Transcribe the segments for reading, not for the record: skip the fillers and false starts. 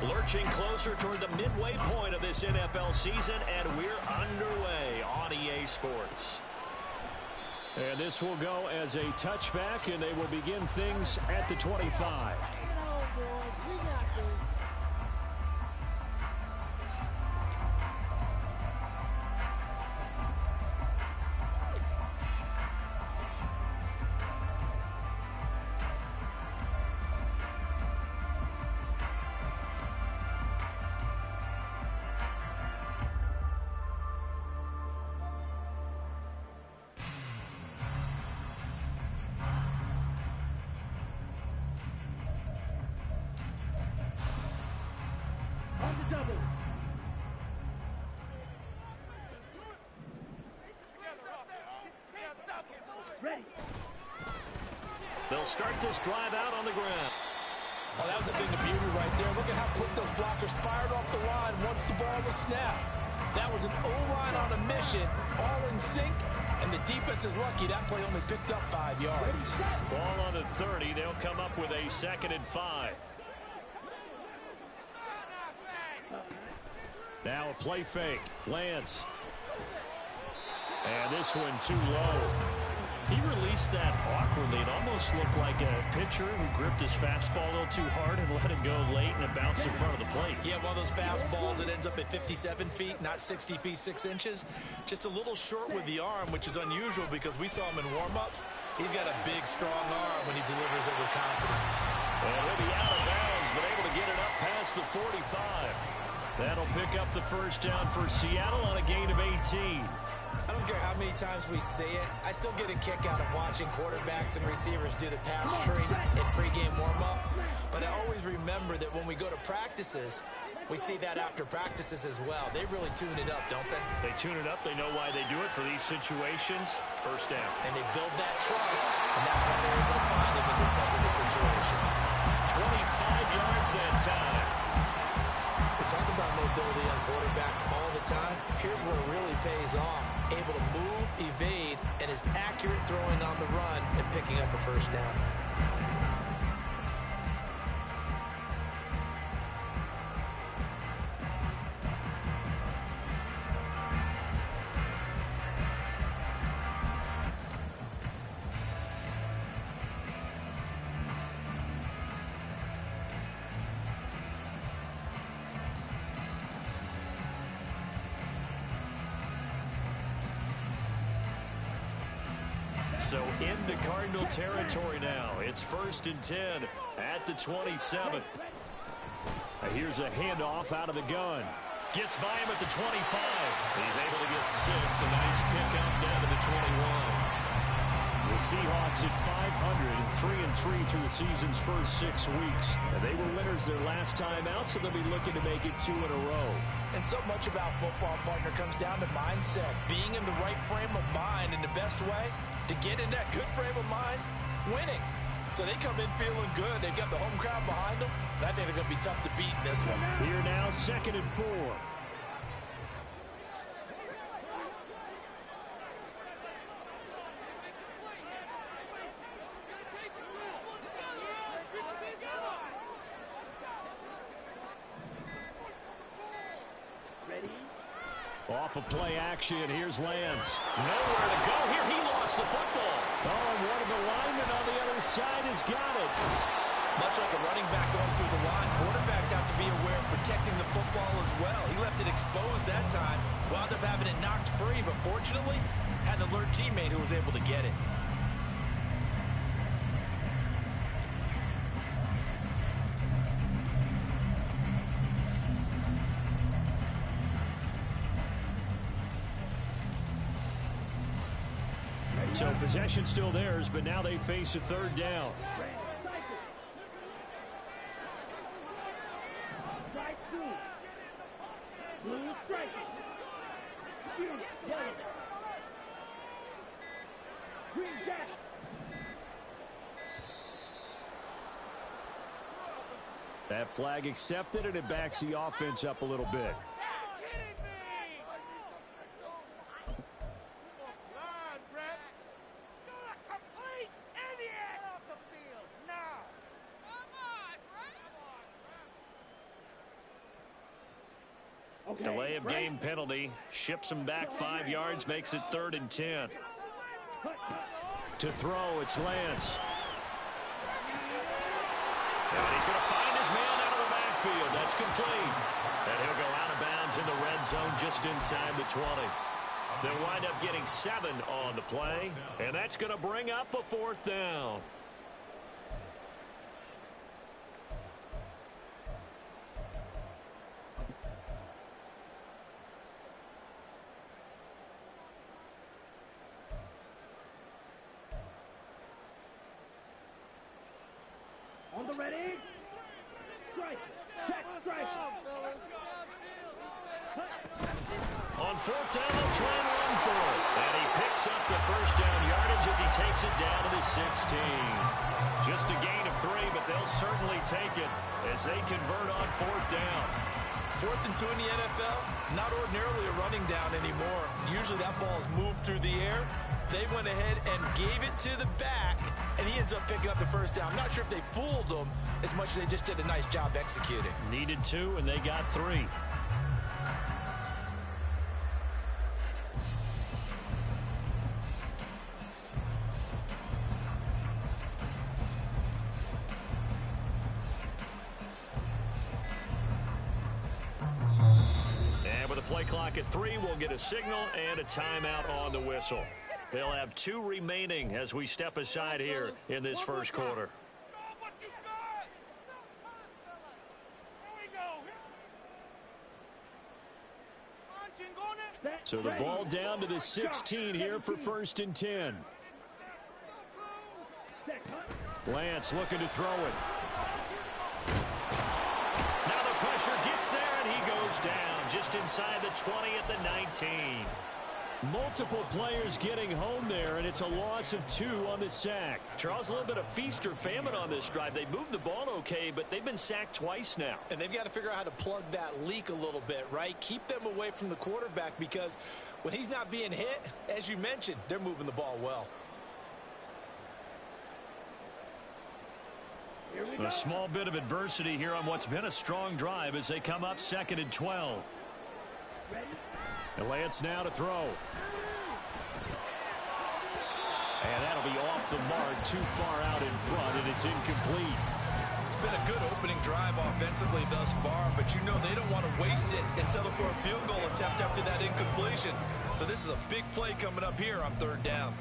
Lurching closer toward the midway point of this NFL season, and we're underway on EA Sports. And this will go as a touchback, and they will begin things at the 25. They'll start this drive out on the ground. Oh, that was a thing of beauty right there. Look at how quick those blockers fired off the line once the ball was snapped. That was an O-line on a mission, all in sync, and the defense is lucky that play only picked up 5 yards. Ball on the 30. They'll come up with a 2nd and 5. Now a play fake. Lance. And this one too low. He released that awkwardly. It almost looked like a pitcher who gripped his fastball a little too hard and let it go late, and it bounced in front of the plate. Yeah, one of those fastballs that ends up at 57 feet, not 60 feet, 6 inches. Just a little short with the arm, which is unusual because we saw him in warm-ups. He's got a big, strong arm when he delivers it with confidence. And he'll be out of bounds, but able to get it up past the 45. That'll pick up the first down for Seattle on a gain of 18. I don't care how many times we say it, I still get a kick out of watching quarterbacks and receivers do the pass tree in pregame warm-up. But I always remember that when we go to practices, we see that after practices as well. They really tune it up, don't they? They tune it up. They know why they do it for these situations. First down. And they build that trust, and that's why they're able to find him in this type of a situation. 25 yards that time. We talk about mobility on quarterbacks all the time. Here's where it really pays off. Able to move, evade, and is accurate throwing on the run and picking up a first down. So into Cardinal territory now. It's 1st and 10 at the 27. Here's a handoff out of the gun. Gets by him at the 25. He's able to get 6. A nice pickup down to the 21. The Seahawks at 500 and 3-3 through the season's first 6 weeks. And they were winners their last time out, so they'll be looking to make it 2 in a row. And so much about football, partner, comes down to mindset. Being in the right frame of mind, and the best way to get in that good frame of mind, winning. So they come in feeling good. They've got the home crowd behind them. I think they're going to be tough to beat in this one. Here now, 2nd and 4. Off of play action, here's Lance. Nowhere to go here. He lost the football. Oh, and one of the linemen on the other side has got it. Much like a running back going through the line, quarterbacks have to be aware of protecting the football as well. He left it exposed that time, wound up having it knocked free, but fortunately, had an alert teammate who was able to get it. So possession still theirs, but now they face a 3rd down. That flag accepted, and it backs the offense up a little bit. Delay of game penalty. Ships him back 5 yards, makes it 3rd and 10. To throw, it's Lance. And he's going to find his man out of the backfield. That's complete. And he'll go out of bounds in the red zone just inside the 20. They'll wind up getting 7 on the play, and that's going to bring up a 4th down. On the ready. Strike. Check. Strike. On 4th down, they'll try and run for it. And he picks up the 1st down yardage as he takes it down to the 16. Just a gain of 3, but they'll certainly take it as they convert on 4th down. 4th and 2 in the NFL, not ordinarily a running down anymore. Usually that ball is moved through the air. They went ahead and gave it to the back, and he ends up picking up the 1st down. I'm not sure if they fooled him as much as they just did a nice job executing. Needed 2, and they got 3. And with a play clock at 3, we'll get a signal and a timeout on the whistle. They'll have 2 remaining as we step aside here in this first quarter. So the ball down to the 16 here for 1st and 10. Lance looking to throw it. Now the pressure gets there, and he goes down just inside the 20 at the 19. Multiple players getting home there, and it's a loss of 2 on the sack. Charles, a little bit of feast or famine on this drive. They moved the ball okay, but they've been sacked twice now. And they've got to figure out how to plug that leak a little bit, right? Keep them away from the quarterback, because when he's not being hit, as you mentioned, they're moving the ball well. A small bit of adversity here on what's been a strong drive as they come up 2nd and 12. And Lance now to throw. And that'll be off the mark, too far out in front, and it's incomplete. It's been a good opening drive offensively thus far, but you know they don't want to waste it and settle for a field goal attempt after that incompletion. So this is a big play coming up here on 3rd down.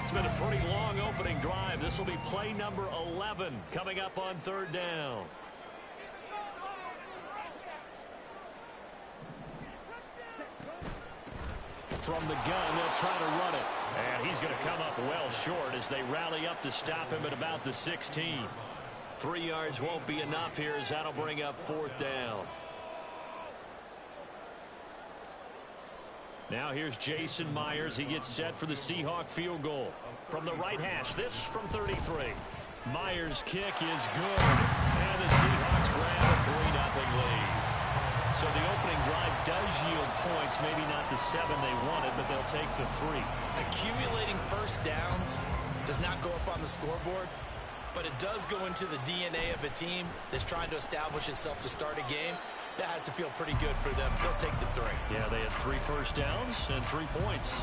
It's been a pretty long opening drive. This will be play number 11 coming up on 3rd down. From the gun, they'll try to run it. And he's going to come up well short as they rally up to stop him at about the 16. 3 yards won't be enough here as that'll bring up 4th down. Now here's Jason Myers. He gets set for the Seahawk field goal. From the right hash, this from 33. Myers' kick is good. And the Seahawks grab a 3-0 lead. So the opening drive does yield points. Maybe not the 7 they wanted, but they'll take the 3. Accumulating 1st downs does not go up on the scoreboard, but it does go into the DNA of a team that's trying to establish itself to start a game. That has to feel pretty good for them. They'll take the 3. Yeah, they had 3 first downs and 3 points.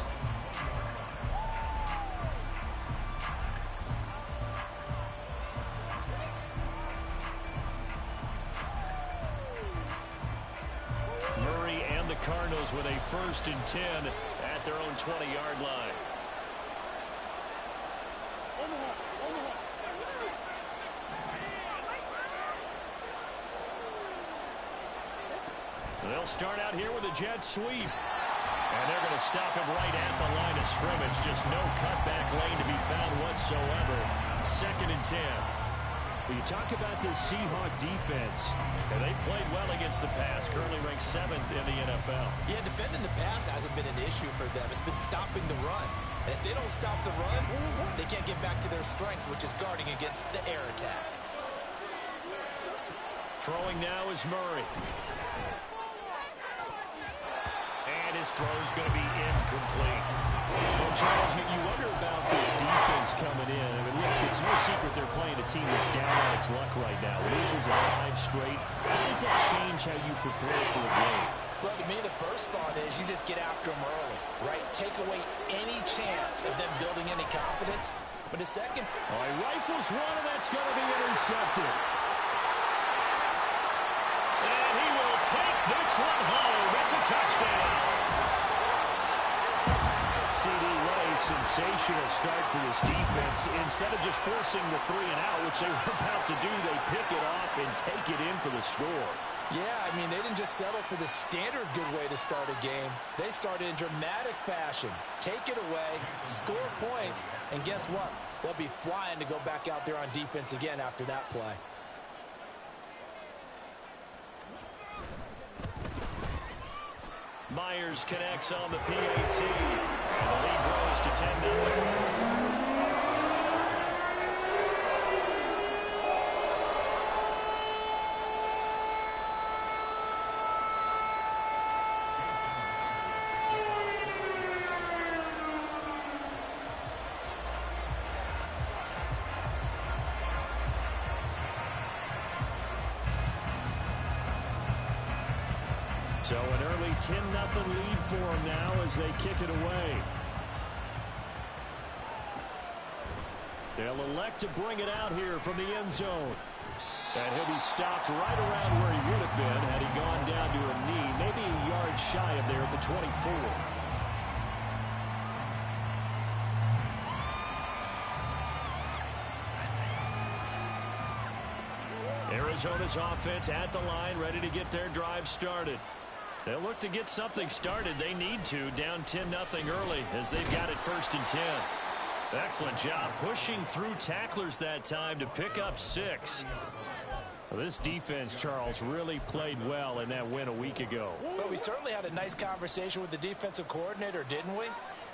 Murray and the Cardinals with a 1st and 10 at their own 20-yard line. They'll start out here with a jet sweep. And they're going to stop him right at the line of scrimmage. Just no cutback lane to be found whatsoever. 2nd and 10. When you talk about this Seahawk defense, and they've played well against the pass, currently ranked 7th in the NFL. Yeah, defending the pass hasn't been an issue for them. It's been stopping the run. And if they don't stop the run, they can't get back to their strength, which is guarding against the air attack. Throwing now is Murray. And his throw's going to be incomplete. And Charles, you wonder about this defense coming in. I mean, look, it's no secret they're playing a team that's down on its luck right now. Losers of 5 straight. How does that change how you prepare for a game? Well, to me, the first thought is you just get after them early, right? Take away any chance of them building any confidence. But the second... All right, rifles one, and that's going to be intercepted. And he will take this one home. It's a touchdown. C.D. Ray, sensational start for this defense. Instead of just forcing the 3 and out, which they were about to do, they pick it off and take it in for the score. Yeah, I mean, they didn't just settle for the standard good way to start a game. They started in dramatic fashion. Take it away, score points, and guess what? They'll be flying to go back out there on defense again after that play. Myers connects on the PAT. And the lead grows to 10-0. So an early 10-0 lead for them now as they kick it away. They'll elect to bring it out here from the end zone. And he'll be stopped right around where he would have been had he gone down to a knee, maybe a yard shy of there at the 24. Arizona's offense at the line, ready to get their drive started. They'll look to get something started. They need to, down 10-0 early as they've got it 1st and 10. Excellent job pushing through tacklers that time to pick up 6. Well, this defense, Charles, really played well in that win a week ago. But we certainly had a nice conversation with the defensive coordinator, didn't we?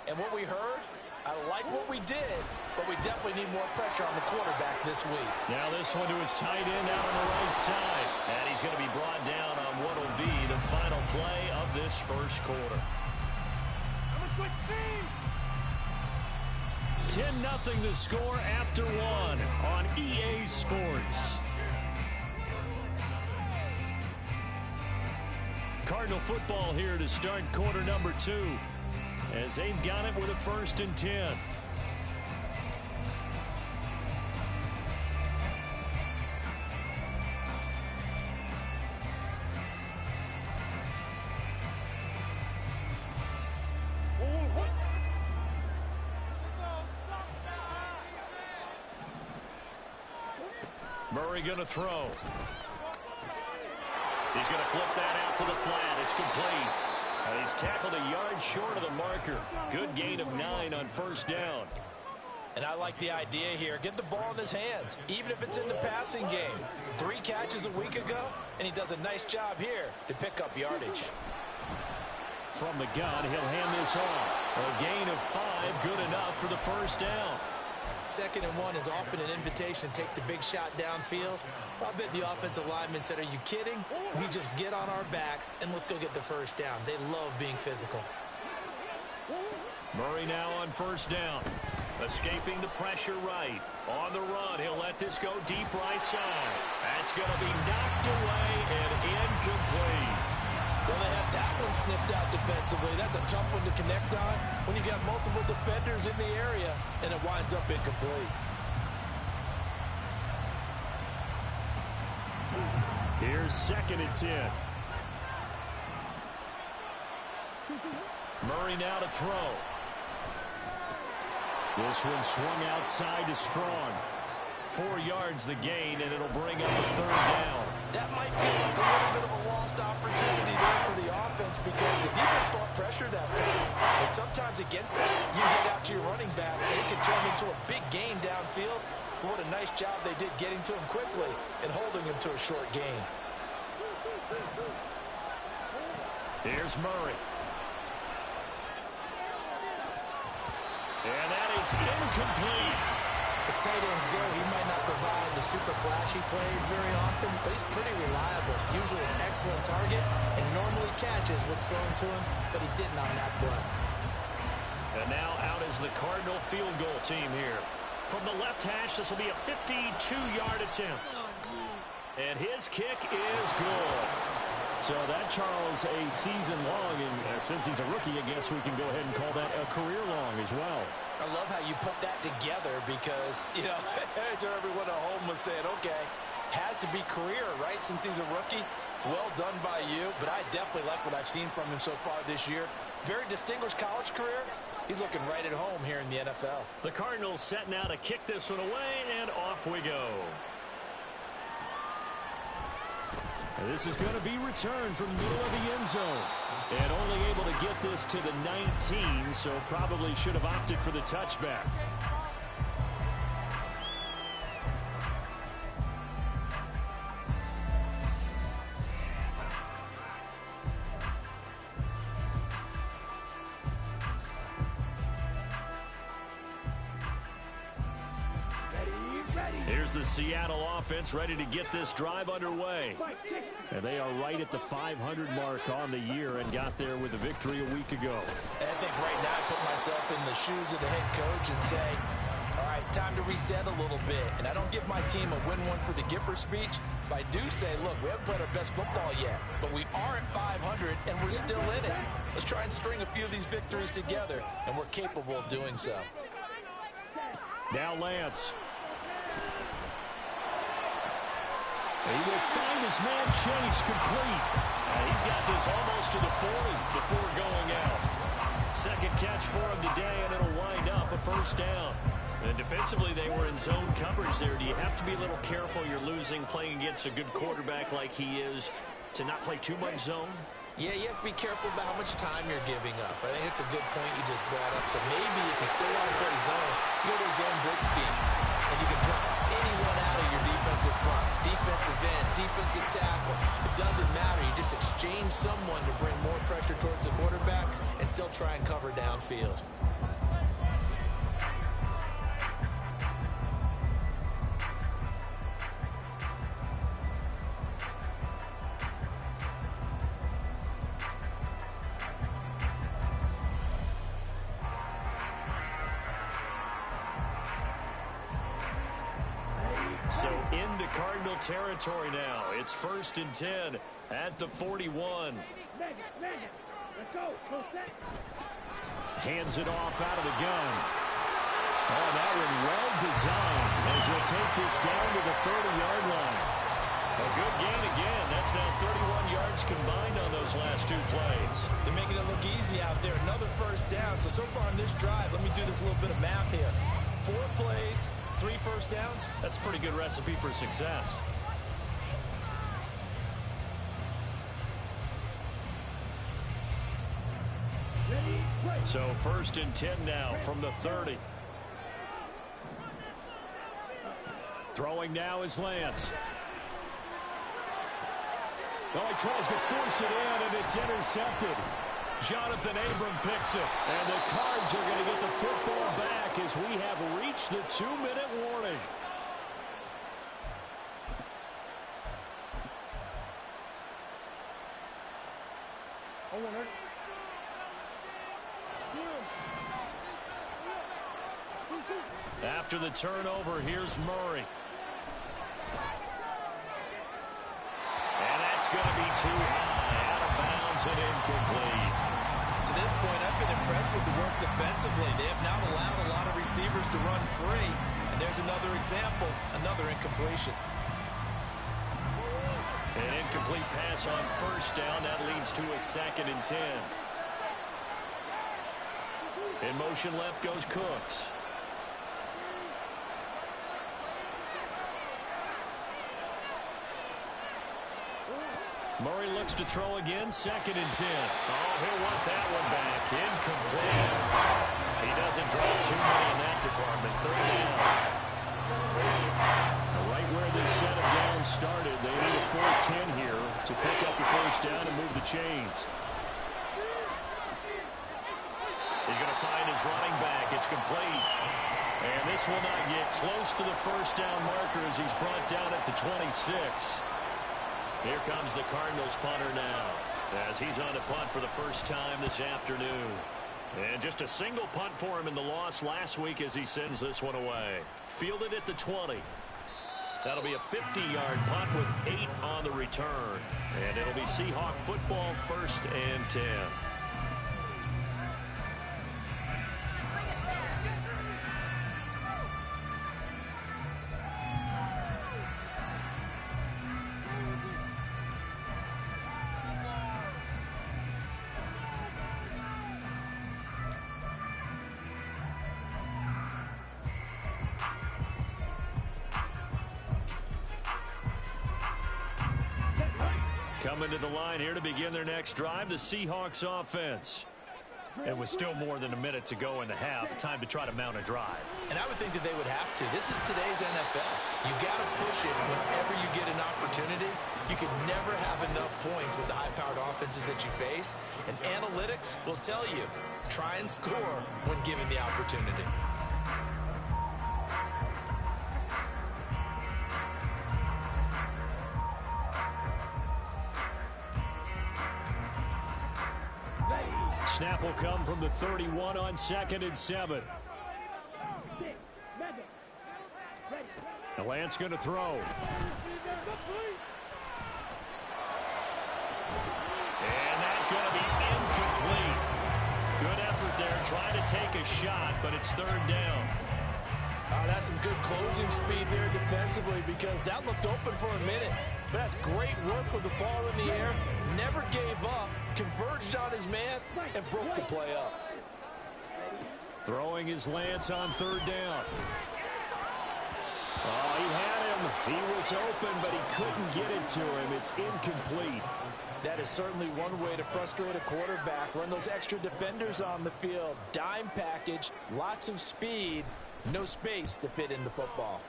And what we heard, I like what we did, but we definitely need more pressure on the quarterback this week. Now this one to his tight end out on the right side. And he's going to be brought down on what will be the final play of this first quarter. 10-0 the score after 1 on EA Sports. Cardinal football here to start quarter number 2. As they've got it with a 1st and 10. Murray going to throw. He's going to flip that out to the flat. It's complete. He's tackled a yard short of the marker. Good gain of 9 on 1st down. And I like the idea here. Get the ball in his hands, even if it's in the passing game. 3 catches a week ago, and he does a nice job here to pick up yardage. From the gun, he'll hand this off. A gain of 5, good enough for the 1st down. 2nd and 1 is often an invitation to take the big shot downfield. I bet the offensive lineman said, are you kidding? We just get on our backs and let's go get the 1st down. They love being physical. Murray now on 1st down. Escaping the pressure right. On the run, he'll let this go deep right side. That's going to be knocked away and incomplete. Well, they had that one snipped out defensively. That's a tough one to connect on when you got multiple defenders in the area, and it winds up incomplete. Here's 2nd and 10. Murray now to throw. This one swung outside to Strong. 4 yards the gain, and it'll bring up a 3rd down. That might feel like a little bit of a lost opportunity there for the offense because the defense brought pressure that time. And sometimes against that, you get out to your running back, and it can turn into a big gain downfield. But what a nice job they did getting to him quickly and holding him to a short gain. Here's Murray. And that is incomplete. As tight ends go, he might not provide the super flashy plays very often, but he's pretty reliable. Usually an excellent target and normally catches what's thrown to him, but he didn't on that play. And now out is the Cardinal field goal team here. From the left hash, this will be a 52-yard attempt. And his kick is good. So that, Charles, a season long, and since he's a rookie, I guess we can go ahead and call that a career long as well. I love how you put that together because, you know, so everyone at home was saying, okay, has to be career, right, since he's a rookie. Well done by you, but I definitely like what I've seen from him so far this year. Very distinguished college career. He's looking right at home here in the NFL. The Cardinals set now to kick this one away, and off we go. And this is going to be returned from the middle of the end zone. And only able to get this to the 19, so probably should have opted for the touchback. Here's the Seattle offense ready to get this drive underway. And they are right at the 500 mark on the year and got there with a victory a week ago. And I think right now I put myself in the shoes of the head coach and say, all right, time to reset a little bit. And I don't give my team a win one for the Gipper speech, but I do say, look, we haven't played our best football yet, but we are at 500 and we're still in it. Let's try and string a few of these victories together, and we're capable of doing so. Now Lance. He will find his man Chase complete. He's got this almost to the 40 before going out. Second catch for him today, and it'll wind up a first down. And defensively, they were in zone coverage there. Do you have to be a little careful? You're losing playing against a good quarterback like he is to not play too much zone? Yeah, you have to be careful about how much time you're giving up. I think it's a good point you just brought up. So maybe if you still want to play zone, you go to a zone blitz scheme, and you can drop anyone out of your defensive front, defensive end, defensive tackle. It doesn't matter. You just exchange someone to bring more pressure towards the quarterback and still try and cover downfield. So into Cardinal territory now. It's 1st and 10 at the 41. Hands it off out of the gun. Oh, that one well designed as he'll take this down to the 30-yard line. A good gain again. That's now 31 yards combined on those last two plays. They're making it look easy out there. Another first down. So far on this drive, let me do this little bit of math here. 4 plays, 3 first downs. That's a pretty good recipe for success. So 1st and 10 now from the 30. Throwing now is Lance. Oh, he tries to force it in, and it's intercepted. Jonathan Abram picks it. And the Cards are going to get the football back as we have reached the 2-minute warning. After the turnover, here's Murray. And that's going to be too high, out of bounds and incomplete. To this point, I've been impressed with the work defensively. They have not allowed a lot of receivers to run free. And there's another example, another incompletion. An incomplete pass on first down. That leads to a 2nd and 10. In motion left goes Cooks. Murray looks to throw again, 2nd and 10. Oh, he'll want that one back. Incomplete. He doesn't drop too many in that department. 3rd down. Right where this set of downs started, they need a 4-10 here to pick up the first down and move the chains. He's going to find his running back. It's complete. And this will not get close to the first down marker as he's brought down at the 26. Here comes the Cardinals punter now as he's on to punt for the first time this afternoon. And just a single punt for him in the loss last week as he sends this one away. Fielded at the 20. That'll be a 50-yard punt with 8 on the return. And it'll be Seahawk football, 1st and 10. Coming to the line here to begin their next drive, the Seahawks offense. It was still more than a minute to go in the half. Time to try to mount a drive. And I would think that they would have to. This is today's NFL. You got to push it whenever you get an opportunity. You can never have enough points with the high-powered offenses that you face. And analytics will tell you, try and score when given the opportunity. Snap will come from the 31 on 2nd and 7. The Lance going to throw. And that's going to be incomplete. Good effort there, trying to take a shot, but it's 3rd down. That's some good closing speed there defensively because that looked open for a minute. But that's great work with the ball in the air. Never gave up, converged on his man, and broke the play up. Throwing his Lance on 3rd down. Oh, he had him. He was open, but he couldn't get it to him. It's incomplete. That is certainly one way to frustrate a quarterback. Run those extra defenders on the field. Dime package, lots of speed, no space to fit in the football.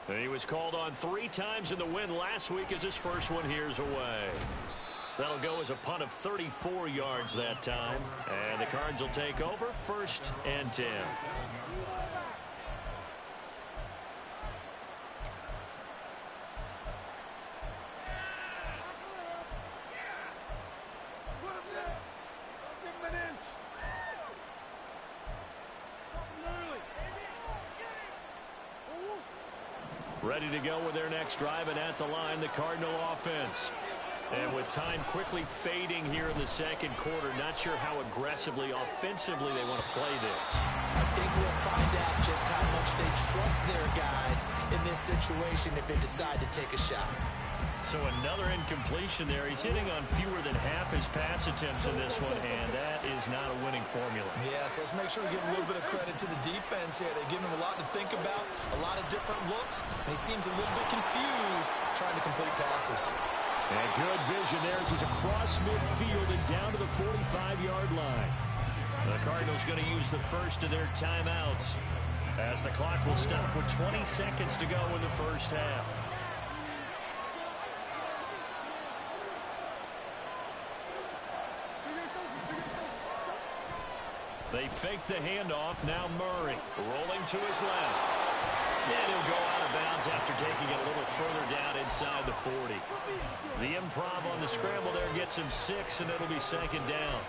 And he was called on 3 times in the win last week as his first one here's away. That'll go as a punt of 34 yards that time. And the Cards will take over, 1st and 10. Ready to go with their next drive, and at the line, the Cardinal offense. And with time quickly fading here in the 2nd quarter, not sure how aggressively, offensively they want to play this. I think we'll find out just how much they trust their guys in this situation if they decide to take a shot. So another incompletion there. He's hitting on fewer than half his pass attempts in this one, and that is not a winning formula. Yeah, so let's make sure we give a little bit of credit to the defense here. They've given him a lot to think about, a lot of different looks, and he seems a little bit confused trying to complete passes. And good vision there as he's across midfield and down to the 45-yard line. The Cardinals going to use the first of their timeouts as the clock will stop with 20 seconds to go in the first half. They fake the handoff. Now Murray rolling to his left. And he'll go out of bounds after taking it a little further down inside the 40. The improv on the scramble there gets him 6, and it'll be 2nd down.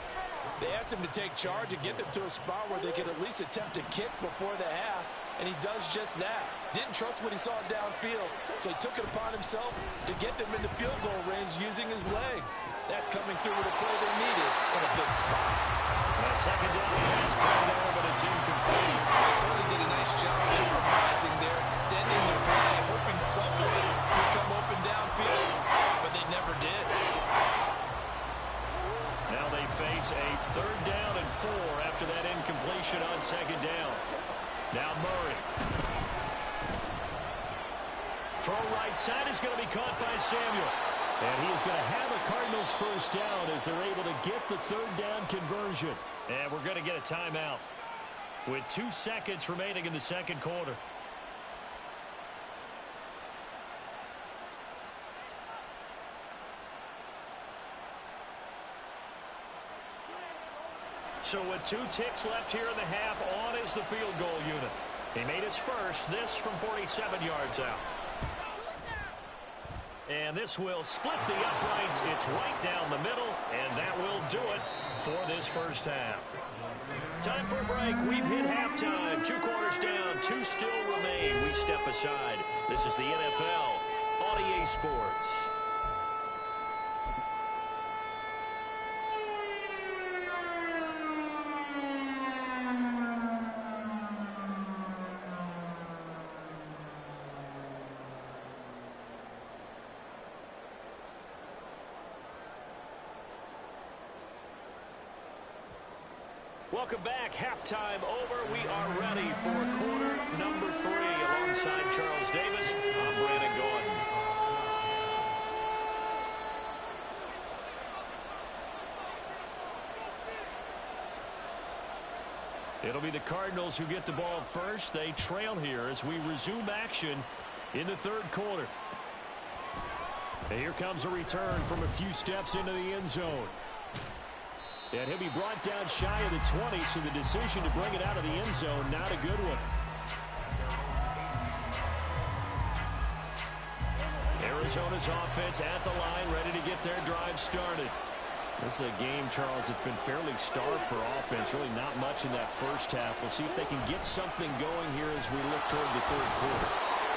They asked him to take charge and get them to a spot where they could at least attempt to kick before the half, and he does just that. Didn't trust what he saw downfield, so he took it upon himself to get them into field goal range using his legs. That's coming through with a play they needed in a big spot. A 2nd down pass play there, but it's incomplete. They certainly did a nice job improvising there, extending the play, hoping someone would come open downfield, but they never did. Now they face a 3rd down and 4 after that incompletion on 2nd down. Now Murray. Throw right side is going to be caught by Samuel. And he is going to have a Cardinals first down as they're able to get the 3rd down conversion. And we're going to get a timeout with 2 seconds remaining in the 2nd quarter. So with 2 ticks left here in the half, on is the field goal unit. He made his first, this from 47 yards out. And this will split the uprights. It's right down the middle, and that will do it for this first half. Time for a break. We've hit halftime. 2 quarters down, 2 still remain. We step aside. This is the NFL on EA Sports. Welcome back. Halftime over. We are ready for quarter number 3. Alongside Charles Davis, I'm Brandon Gaudin. It'll be the Cardinals who get the ball first. They trail here as we resume action in the third quarter. And here comes a return from a few steps into the end zone. And he'll be brought down shy of the 20, so the decision to bring it out of the end zone, not a good one. Arizona's offense at the line, ready to get their drive started. This is a game, Charles, it's been fairly starved for offense. Really not much in that first half. We'll see if they can get something going here as we look toward the third quarter.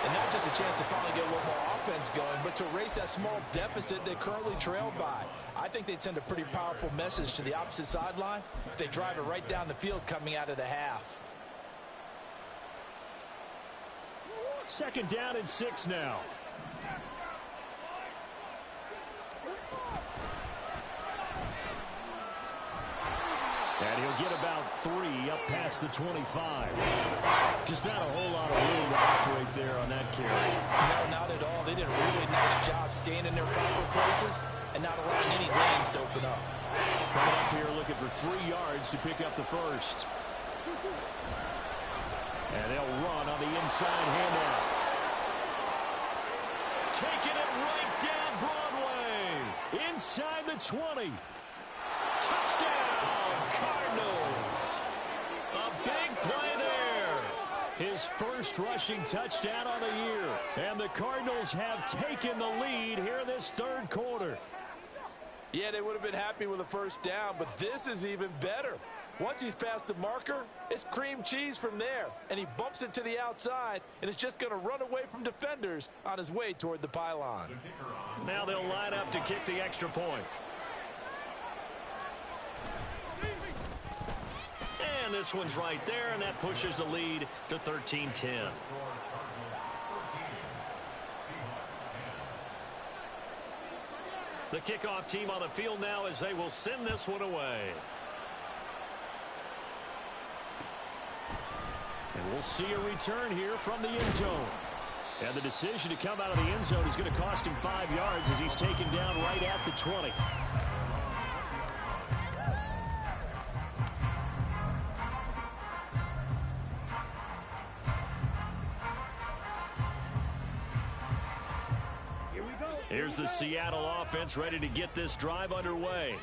And not just a chance to finally get a little more offense going, but to erase that small deficit they currently trailed by. I think they'd send a pretty powerful message to the opposite sideline if they drive it right down the field coming out of the half. Second down and 6 now. And he'll get about 3 up past the 25. Just not a whole lot of room to operate there on that carry. No, not at all. They did a really nice job staying in their proper places and not allowing any lanes to open up. Coming up here looking for 3 yards to pick up the first. And they'll run on the inside handoff. Taking it right down Broadway. Inside the 20. Touchdown, Cardinals. A big play there. His first rushing touchdown on the year. And the Cardinals have taken the lead here in this third quarter. Yeah, they would have been happy with a first down, but this is even better. Once he's past the marker, it's cream cheese from there. And he bumps it to the outside, and it's just going to run away from defenders on his way toward the pylon. Now they'll line up to kick the extra point. And this one's right there, and that pushes the lead to 13-10. The kickoff team on the field now as they will send this one away. And we'll see a return here from the end zone. And the decision to come out of the end zone is going to cost him 5 yards as he's taken down right at the 20. Here's the Seattle offense ready to get this drive underway.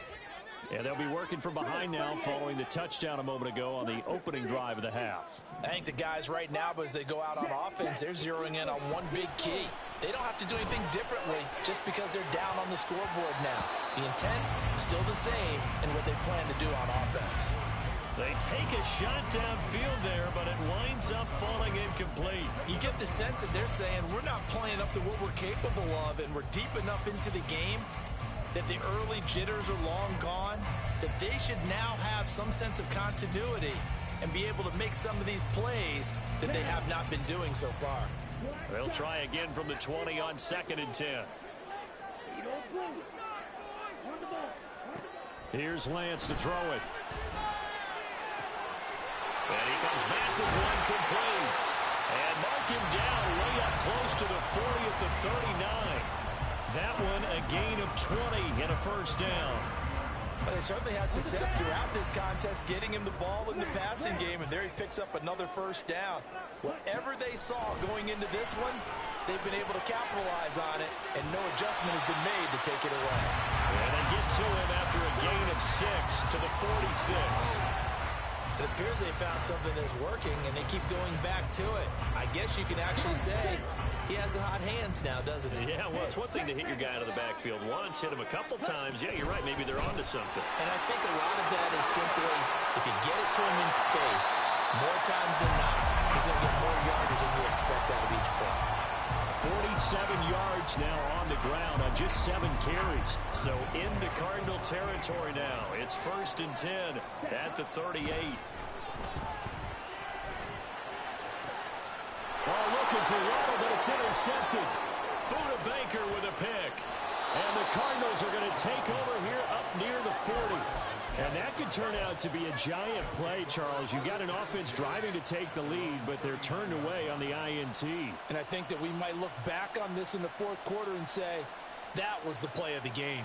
And they'll be working from behind now following the touchdown a moment ago on the opening drive of the half. I think the guys right now, as they go out on offense, they're zeroing in on one big key. They don't have to do anything differently just because they're down on the scoreboard now. The intent is still the same in what they plan to do on offense. They take a shot downfield there, but it winds up falling incomplete. You get the sense that they're saying we're not playing up to what we're capable of, and we're deep enough into the game that the early jitters are long gone, that they should now have some sense of continuity and be able to make some of these plays that they have not been doing so far. They'll try again from the 20 on 2nd and 10. Here's Lance to throw it. And he comes back with one complete. And mark him down way up close to the 40 at the 39. That one a gain of 20 and a first down. Well, they certainly had success throughout this contest getting him the ball in the passing game, and there he picks up another first down. Whatever they saw going into this one, they've been able to capitalize on it, and no adjustment has been made to take it away. And they get to him after a gain of 6 to the 46. It appears they found something that's working, and they keep going back to it. I guess you can actually say he has the hot hands now, doesn't he? Yeah, well, it's one thing to hit your guy out of the backfield once, hit him a couple times. Yeah, you're right. Maybe they're onto something. And I think a lot of that is simply, if you get it to him in space, more times than not, he's going to get more yardage than you expect out of each play. 47 yards now on the ground on just 7 carries. So into Cardinal territory now. It's 1st and 10 at the 38. Oh, looking for Waddle, but it's intercepted. Buda Baker with a pick. And the Cardinals are going to take over here up near the 40. And that could turn out to be a giant play, Charles. You got an offense driving to take the lead, but they're turned away on the INT. And I think that we might look back on this in the 4th quarter and say, that was the play of the game.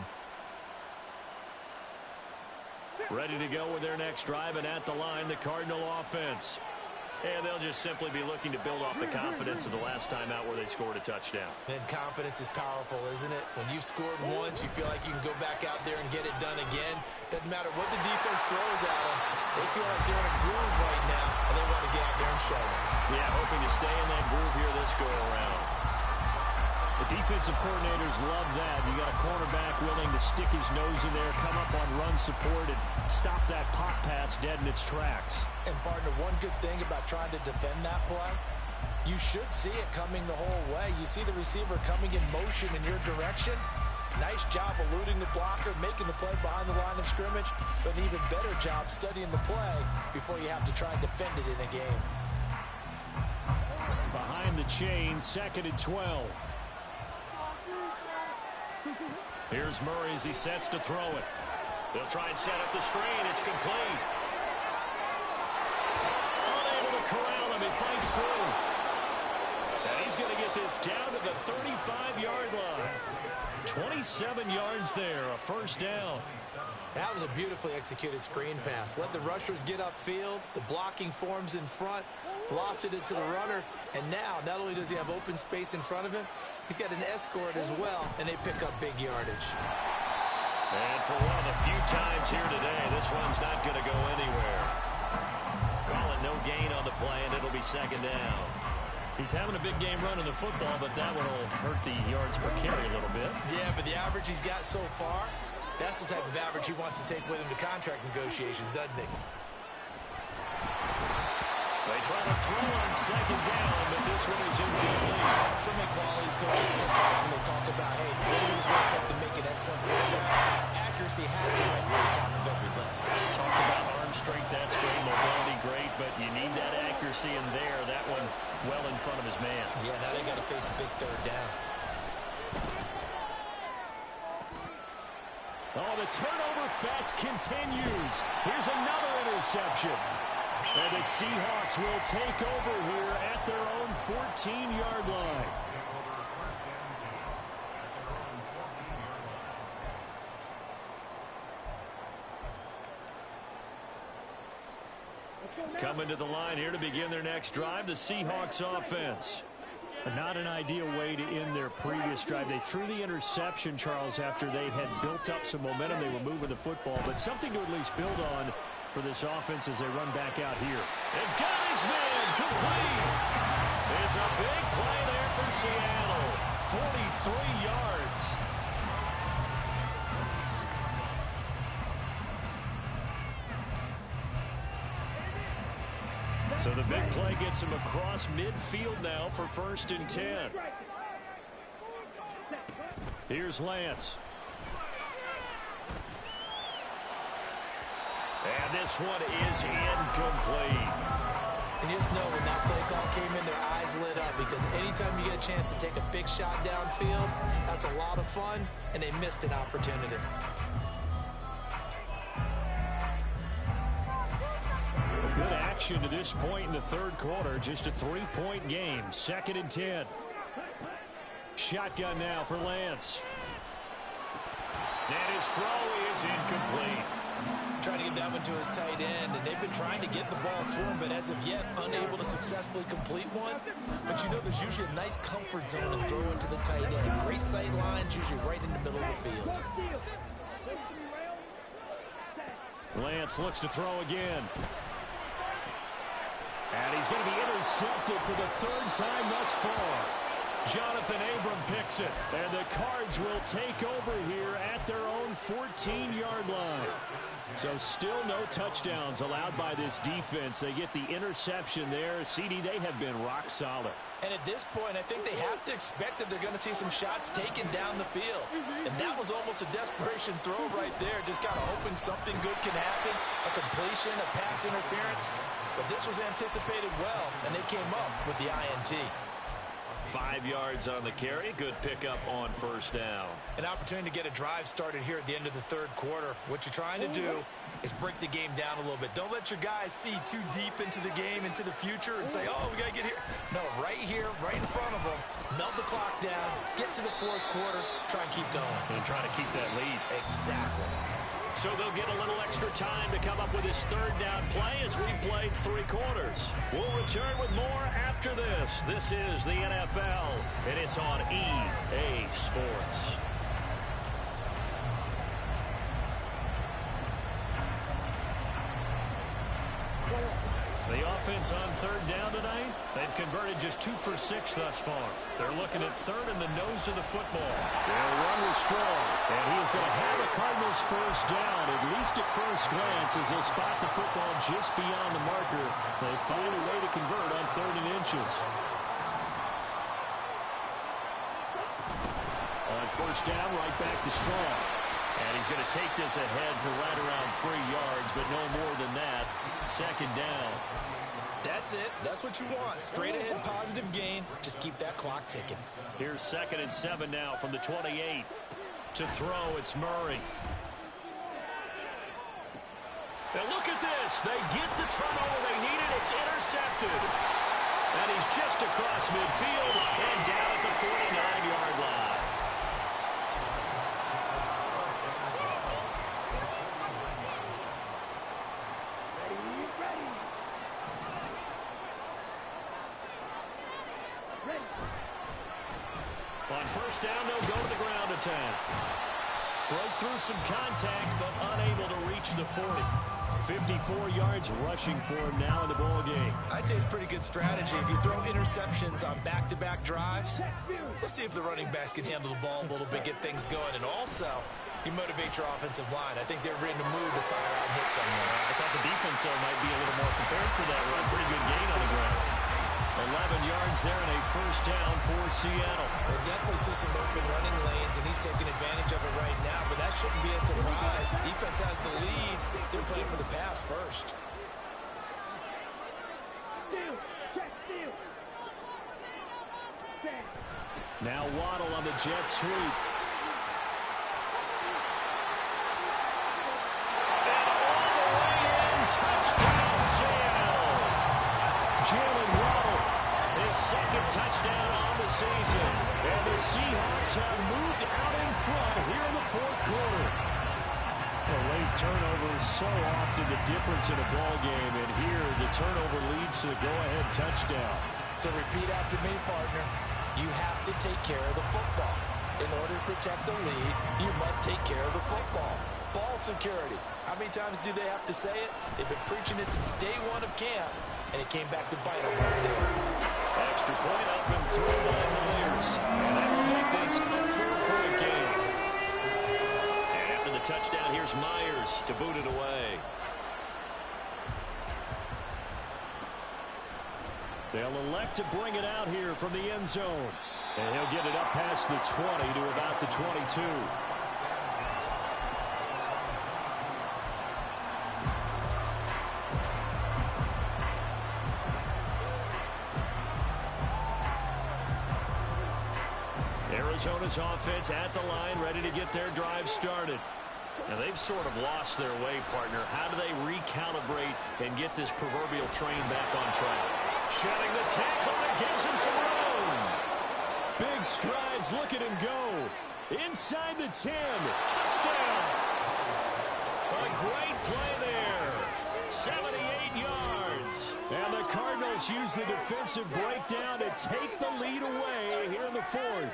Ready to go with their next drive, and at the line, the Cardinal offense. And they'll just simply be looking to build off the confidence of the last time out where they scored a touchdown. And confidence is powerful, isn't it? When you've scored once, you feel like you can go back out there and get it done again. Doesn't matter what the defense throws at them. They feel like they're in a groove right now, and they want to get out there and show it. Yeah, hoping to stay in that groove here this go-around. The defensive coordinators love that. You got a cornerback willing to stick his nose in there, come up on run support, and stop that pop pass dead in its tracks. And, partner, one good thing about trying to defend that play, you should see it coming the whole way. You see the receiver coming in motion in your direction. Nice job eluding the blocker, making the play behind the line of scrimmage, but an even better job studying the play before you have to try and defend it in a game. Behind the chain, 2nd and 12. Here's Murray as he sets to throw it. They'll try and set up the screen. It's complete. Unable to corral him. He fights through. And he's going to get this down to the 35-yard line. 27 yards there, a 1st down. That was a beautifully executed screen pass. Let the rushers get upfield. The blocking forms in front. Lofted it to the runner. And now, not only does he have open space in front of him, he's got an escort as well, and they pick up big yardage. And for one of the few times here today, this one's not going to go anywhere. Call it no gain on the play, and it'll be 2nd down. He's having a big game running the football, but that one will hurt the yards per carry a little bit. Yeah, but the average he's got so far, that's the type of average he wants to take with him to contract negotiations, doesn't he? They try to throw on 2nd down, but this one is incomplete. So many qualities coaches take off when they talk about, hey, what are you going to take to make an excellent quarterback? Accuracy has to rank near the top of every list. Talk about arm strength, that's great. Mobility, great, but you need that accuracy in there. That one well in front of his man. Yeah, now they got to face a big 3rd down. Oh, the turnover fest continues. Here's another interception. And the Seahawks will take over here at their own 14-yard line. Coming to the line here to begin their next drive, the Seahawks offense. Not an ideal way to end their previous drive. They threw the interception, Charles, after they had built up some momentum. They were moving the football, but something to at least build on for this offense as they run back out here. And got his man complete. It's a big play there for Seattle. 43 yards. So the big play gets him across midfield now for 1st and 10. Here's Lance. And this one is incomplete. And you just know when that play call came in, their eyes lit up, because anytime you get a chance to take a big shot downfield, that's a lot of fun, and they missed an opportunity. Good action to this point in the 3rd quarter. Just a 3-point game. 2nd and 10. Shotgun now for Lance. And his throw is incomplete. Trying to get that one to his tight end, and they've been trying to get the ball to him, but as of yet, unable to successfully complete one. But you know there's usually a nice comfort zone and throw it to the tight end. Great sight lines, usually right in the middle of the field. Lance looks to throw again. And he's going to be intercepted for the third time thus far. Jonathan Abram picks it. And the Cards will take over here at their own 14-yard line. So still no touchdowns allowed by this defense. They get the interception there. CD, they have been rock solid. And at this point, I think they have to expect that they're going to see some shots taken down the field. And that was almost a desperation throw right there, just kind of hoping something good can happen, a completion, a pass interference. But this was anticipated well, and they came up with the INT. 5 yards on the carry. Good pickup on first down. An opportunity to get a drive started here at the end of the third quarter. What you're trying to do is break the game down a little bit. Don't let your guys see too deep into the game, into the future, and say, oh, we got to get here. No, right here, right in front of them, melt the clock down, get to the fourth quarter, try and keep going. And try to keep that lead. Exactly. So they'll get a little extra time to come up with this third down play as we played 3 quarters. We'll return with more after this. This is the NFL, and it's on EA Sports. The offense on third down tonight, they've converted just 2 for 6 thus far. They're looking at third in the nose of the football. Their run was strong, and he is going to have the Cardinals first down, at least at first glance, as they'll spot the football just beyond the marker. They find a way to convert on 3rd and inches. On first down, right back to Strong. And he's going to take this ahead for right around 3 yards, but no more than that. 2nd down. That's it. That's what you want. Straight ahead, positive gain. Just keep that clock ticking. Here's 2nd and 7 now from the 28. To throw, it's Murray. Now look at this. They get the turnover they needed. It's intercepted. And he's just across midfield and down at the 49-yard line. On first down, they'll go to the ground attack. Broke through some contact, but unable to reach the 40. 54 yards rushing for him now in the ball game. I'd say it's pretty good strategy. If you throw interceptions on back-to-back drives, let's see if the running backs can handle the ball a little bit, get things going, and also you motivate your offensive line. I think they're in the mood to fire out and hit someone. I thought the defense, though, might be a little more prepared for that run. Pretty good gain on the ground. 11 yards there and a first down for Seattle. We'll definitely see some open running lanes, and he's taking advantage of it right now, but that shouldn't be a surprise. Defense has the lead. They're playing for the pass first. Now Waddle on the jet sweep. And all the way in, touchdown Seattle. Jalen Waddle, His 2nd touchdown on the season. and the Seahawks have moved out in front here in the 4th quarter. A late turnover is so often the difference in a ball game, and here the turnover leads to the go-ahead touchdown. So repeat after me, partner. You have to take care of the football. In order to protect the lead, you must take care of the football. Ball security. How many times do they have to say it? They've been preaching it since day 1 of camp, and it came back to bite them right there. Extra point up and through by Myers. And that will make this a 4-point game. And after the touchdown, here's Myers to boot it away. They'll elect to bring it out here from the end zone. And he'll get it up past the 20 to about the 22. Arizona's offense at the line, ready to get their drive started. Now, they've sort of lost their way, partner. How do they recalibrate and get this proverbial train back on track? Shedding the tackle that gives him some room. Big strides, look at him go. Inside the 10. Touchdown. A great play there. 78 yards. And the Cardinals use the defensive breakdown to take the lead away here in the 4th.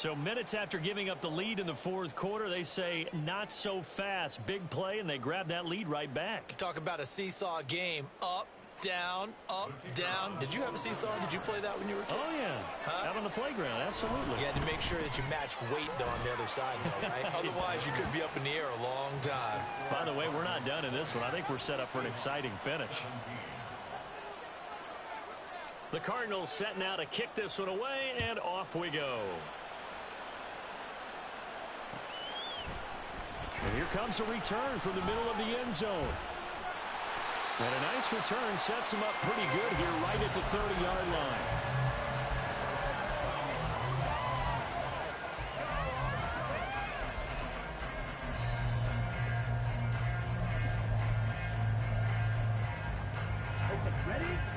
So minutes after giving up the lead in the fourth quarter, they say not so fast. Big play, and they grab that lead right back. Talk about a seesaw game. Up, down, up, down. Did you have a seesaw? Did you play that when you were a kid? Oh, yeah. Huh? Out on the playground, absolutely. You had to make sure that you matched weight, though, on the other side, though, right? Otherwise, you could be up in the air a long time. By the way, we're not done in this one. I think we're set up for an exciting finish. The Cardinals set now to kick this one away, and off we go. And here comes a return from the middle of the end zone. And a nice return sets him up pretty good here right at the 30-yard line.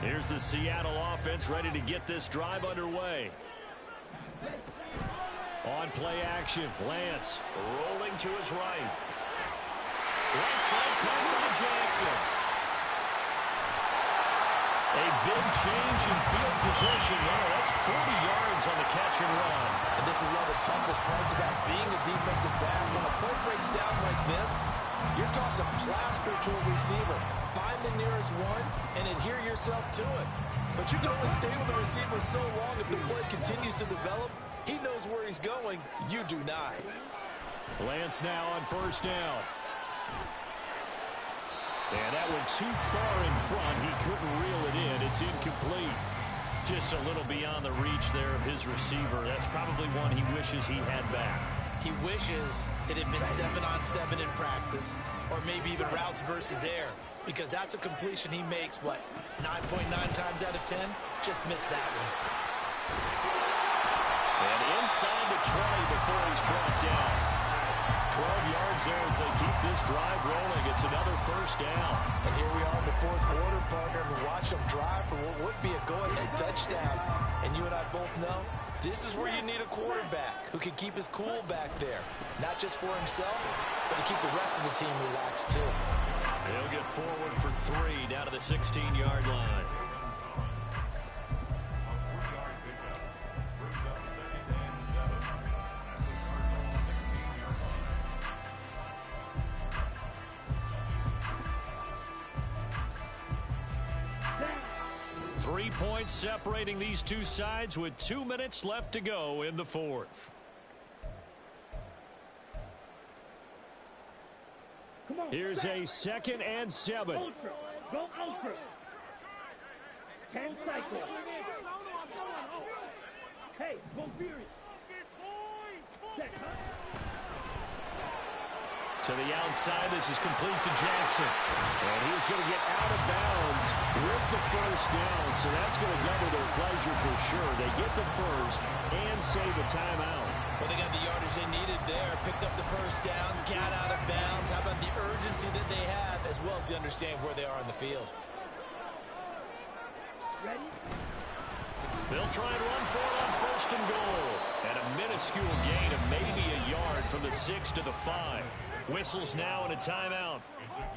Here's the Seattle offense ready to get this drive underway. On play action, Lance rolling to his right. Right side cover to Jackson. A big change in field position there. That's 40 yards on the catch and run. And this is one of the toughest parts about being a defensive back. When a play breaks down like this, you're taught to plaster to a receiver. Find the nearest one and adhere yourself to it. But you can only stay with the receiver so long if the play continues to develop. He knows where he's going. You do not. Lance now on first down. And that went too far in front. He couldn't reel it in. It's incomplete. Just a little beyond the reach there of his receiver. That's probably one he wishes he had back. He wishes it had been 7-on-7 in practice, or maybe even routes versus air, because that's a completion he makes, what, 9.9 times out of 10? Just missed that one. And inside the 20 before he's brought down. 12 yards there as they keep this drive rolling. It's another first down. And here we are in the fourth quarter, partner, and watch them drive for what would be a go-ahead touchdown. And you and I both know this is where you need a quarterback who can keep his cool back there. Not just for himself, but to keep the rest of the team relaxed too. He'll get forward for 3 down to the 16-yard line. Points separating these two sides with 2 minutes left to go in the fourth. Here's a 2nd and 7. Ultra. Go ultra. 10 cycles. Hey, go furious. Set, huh? To the outside, this is complete to Jackson. And he's going to get out of bounds with the first down. So that's going to double their pleasure for sure. They get the first and save a timeout. Well, they got the yardage they needed there. Picked up the first down, got out of bounds. How about the urgency that they have, as well as the understanding where they are on the field. Ready? They'll try and run for it on first and goal. And a minuscule gain of maybe a yard from the 6 to the 5. Whistles now and a timeout.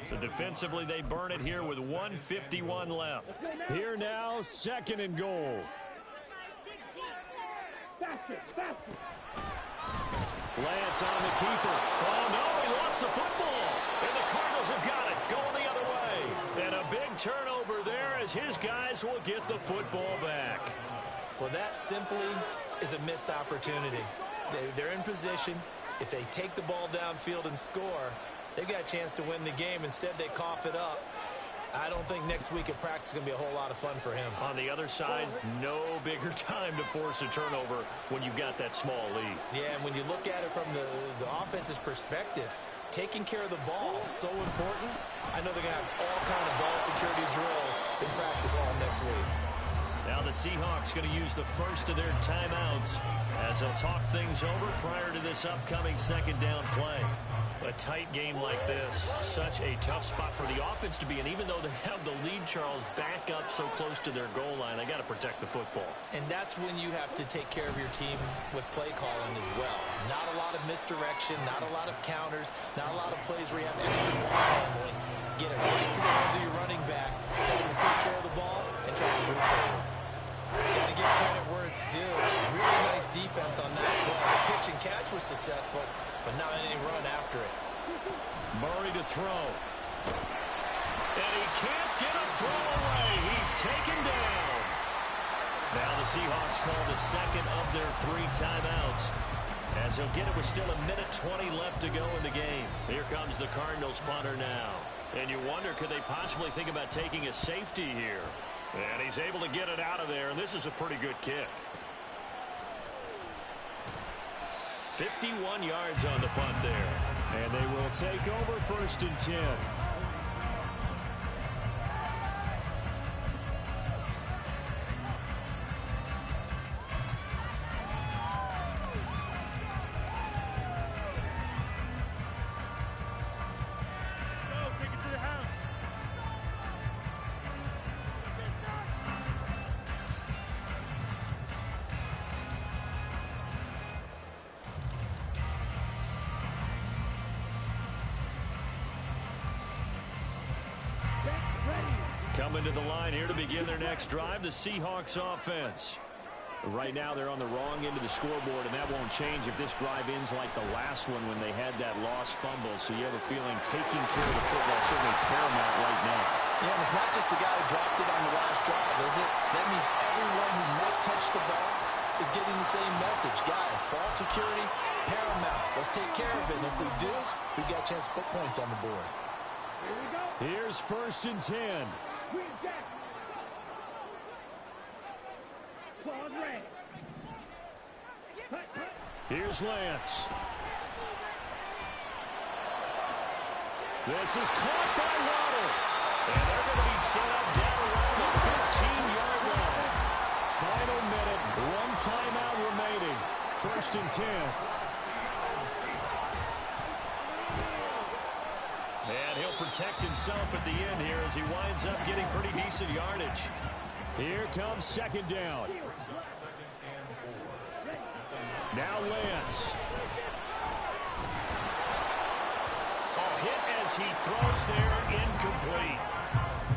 So defensively, they burn it here with 1:51 left. Here now, 2nd and goal. Faster, faster. Lance on the keeper. Oh, no, he lost the football. And the Cardinals have got it. Going the other way. And a big turnover there as his guys will get the football back. Well, that simply is a missed opportunity. They're in position. If they take the ball downfield and score, they've got a chance to win the game. Instead, they cough it up. I don't think next week at practice is going to be a whole lot of fun for him. On the other side, no bigger time to force a turnover when you've got that small lead. Yeah, and when you look at it from the offense's perspective, taking care of the ball is so important. I know they're going to have all kind of ball security drills in practice all next week. Now the Seahawks going to use the first of their timeouts as they'll talk things over prior to this upcoming 2nd down play. A tight game like this, such a tough spot for the offense to be in. Even though they have the lead, Charles, back up so close to their goal line, they got to protect the football. And that's when you have to take care of your team with play calling as well. Not a lot of misdirection, not a lot of counters, not a lot of plays where you have extra ball handling. Get it right to the hands of your running back, tell him to take care of the ball, and try to move forward. Got to give credit where it's due. Really nice defense on that play. and catch was successful, but not any run after it. Murray to throw. And he can't get a throw away. He's taken down. Now the Seahawks call the second of their 3 timeouts, as he'll get it with still 1:20 left to go in the game. Here comes the Cardinals punter now. And you wonder, could they possibly think about taking a safety here? And he's able to get it out of there, and this is a pretty good kick. 51 yards on the punt there. And they will take over 1st and 10. Coming to the line here to begin their next drive, the Seahawks offense. Right now they're on the wrong end of the scoreboard, and that won't change if this drive ends like the last one when they had that lost fumble. So you have a feeling taking care of the football is certainly paramount right now. Yeah, and it's not just the guy who dropped it on the last drive, is it? That means everyone who might touch the ball is getting the same message. Guys, ball security, paramount. Let's take care of it. And if we do, we've got a chance to put points on the board. Here we go. Here's 1st and 10. Green Jack. Claws red. Cut, cut. Here's Lance. This is caught by Waddle. And they're going to be set up down around the 15-yard line. Final minute, 1 timeout remaining. 1st and 10. And he'll protect himself at the end here as he winds up getting pretty decent yardage. Here comes 2nd down. Now Lance. Hit as he throws there, incomplete.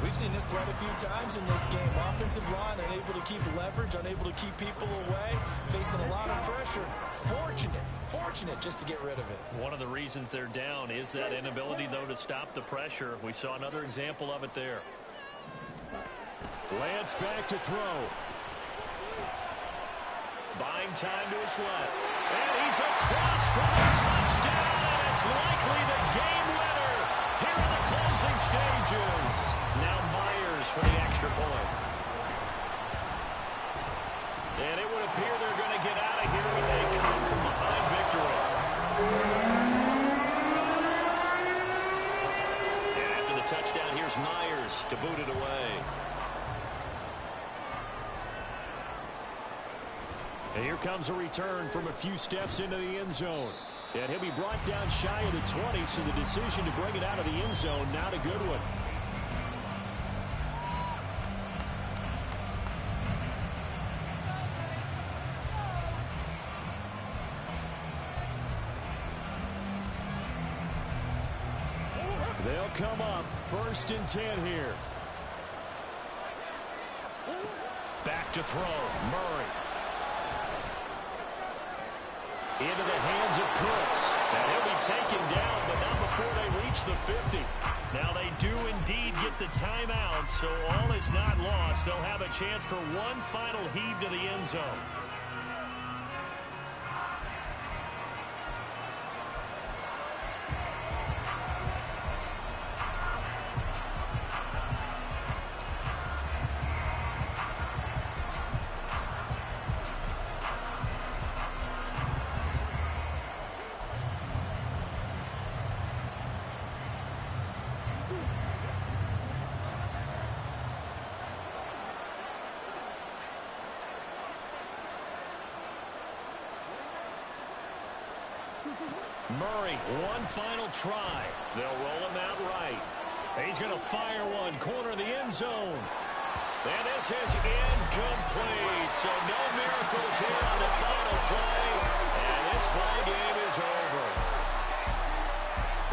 We've seen this quite a few times in this game. Offensive line unable to keep leverage, unable to keep people away, facing a lot of pressure. Fortunate just to get rid of it. One of the reasons they're down is that inability, though, to stop the pressure. We saw another example of it there. Lance back to throw. Buying time to his left. And he's across for the touchdown. And it's likely the game winner here in the closing stages. Now Myers for the extra point. And it would appear they're going to get out of here with a come-from-behind victory. And after the touchdown, here's Myers to boot it away. And here comes a return from a few steps into the end zone. And he'll be brought down shy of the 20, so the decision to bring it out of the end zone, not a good one. They'll come up 1st and 10 here. Back to throw, Murray. Into the hands of Cooks. And he'll be taken down, but not before they reach the 50. Now they do indeed get the timeout, so all is not lost. They'll have a chance for one final heave to the end zone. Murray, one final try. They'll roll him out right. He's going to fire one, corner of the end zone. And this is incomplete. So no miracles here on the final play. And this ball game is over.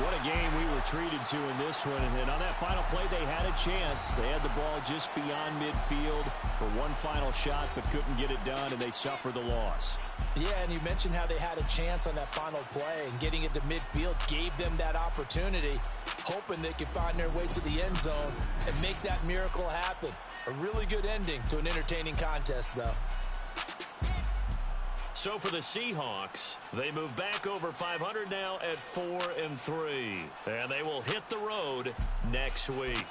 What a game we were treated to in this one. And on that final play, they had a chance. They had the ball just beyond midfield for one final shot, but couldn't get it done, and they suffered the loss. Yeah, and you mentioned how they had a chance on that final play, and getting it to midfield gave them that opportunity, hoping they could find their way to the end zone and make that miracle happen. A really good ending to an entertaining contest, though. So for the Seahawks, they move back over 500 now at 4-3. And they will hit the road next week.